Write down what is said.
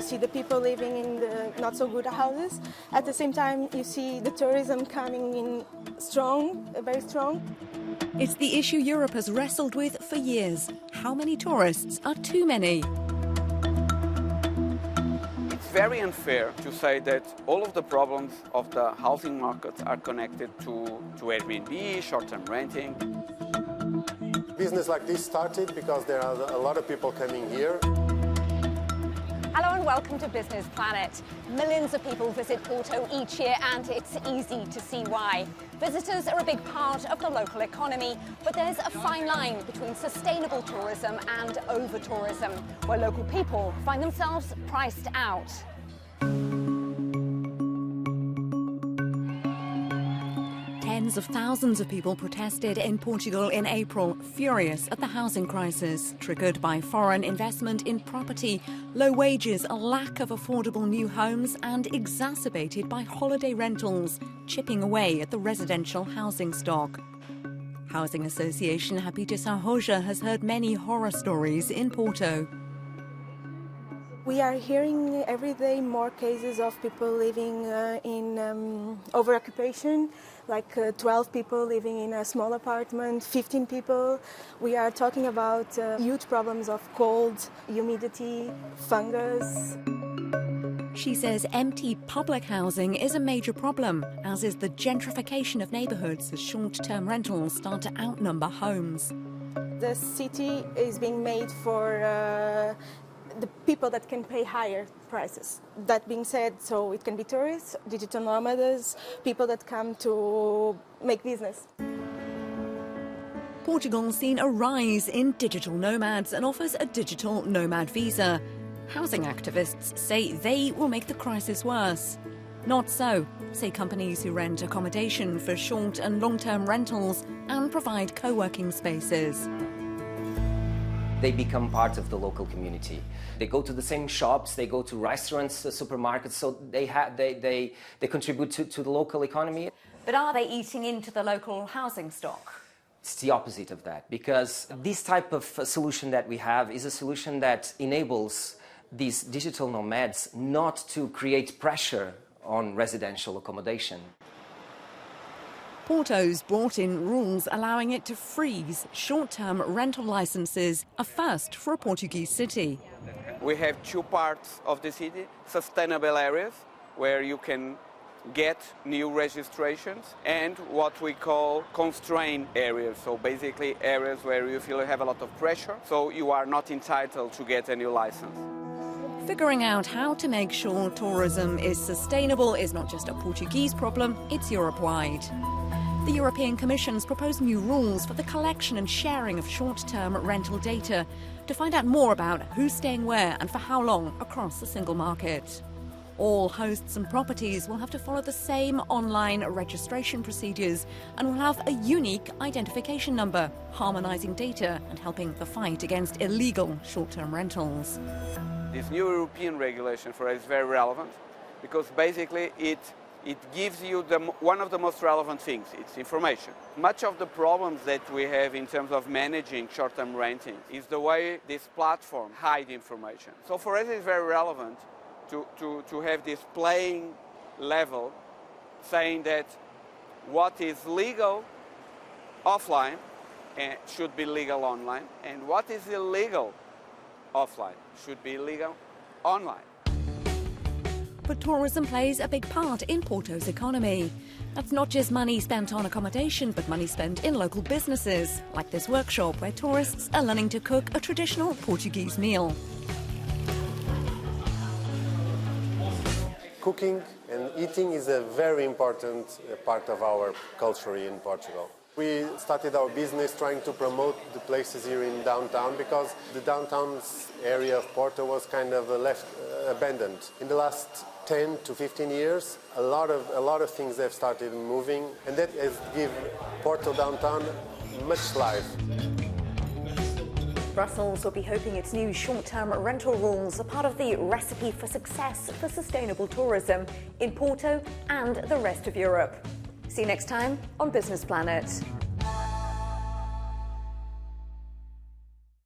see the people living in the not so good houses. At the same time, you see the tourism coming in strong, very strong. It's the issue Europe has wrestled with for years. How many tourists are too many? It's very unfair to say that all of the problems of the housing market are connected to Airbnb, short-term renting. Business like this started because there are a lot of people coming here. Hello and welcome to Business Planet. Millions of people visit Porto each year and it's easy to see why. Visitors are a big part of the local economy, but there's a fine line between sustainable tourism and over-tourism, where local people find themselves priced out. Tens of thousands of people protested in Portugal in April, furious at the housing crisis, triggered by foreign investment in property, low wages, a lack of affordable new homes, and exacerbated by holiday rentals, chipping away at the residential housing stock. Housing Association Habitus Arroja has heard many horror stories in Porto. We are hearing every day more cases of people living in over-occupation, like 12 people living in a small apartment, 15 people. We are talking about huge problems of cold, humidity, fungus. She says empty public housing is a major problem, as is the gentrification of neighbourhoods as short-term rentals start to outnumber homes. The city is being made for the people that can pay higher prices. That being said, so it can be tourists, digital nomads, people that come to make business. Portugal's seen a rise in digital nomads and offers a digital nomad visa. Housing activists say they will make the crisis worse. Not so, say companies who rent accommodation for short and long-term rentals and provide co-working spaces. They become part of the local community. They go to the same shops, they go to restaurants, supermarkets, so they contribute to the local economy. But are they eating into the local housing stock? It's the opposite of that, because this type of solution that we have is a solution that enables these digital nomads not to create pressure on residential accommodation. Porto's brought in rules allowing it to freeze short-term rental licenses, a first for a Portuguese city. We have two parts of the city, sustainable areas, where you can get new registrations, and what we call constrained areas, so basically areas where you feel you have a lot of pressure, so you are not entitled to get a new license. Figuring out how to make sure tourism is sustainable is not just a Portuguese problem, it's Europe-wide. The European Commission's proposed new rules for the collection and sharing of short-term rental data to find out more about who's staying where and for how long across the single market. All hosts and properties will have to follow the same online registration procedures and will have a unique identification number, harmonising data and helping the fight against illegal short-term rentals. This new European regulation for us is very relevant because basically it gives you one of the most relevant things, it's information. Much of the problems that we have in terms of managing short-term renting is the way this platform hides information. So for us it's very relevant to have this playing level saying that what is legal offline should be legal online, and what is illegal offline should be legal online. But tourism plays a big part in Porto's economy. That's not just money spent on accommodation, but money spent in local businesses, like this workshop where tourists are learning to cook a traditional Portuguese meal. Cooking and eating is a very important part of our culture in Portugal. We started our business trying to promote the places here in downtown because the downtown area of Porto was kind of left abandoned. In the last 10 to 15 years, a lot of things have started moving, and that has given Porto downtown much life. Brussels will be hoping its new short-term rental rules are part of the recipe for success for sustainable tourism in Porto and the rest of Europe. See you next time on Business Planet.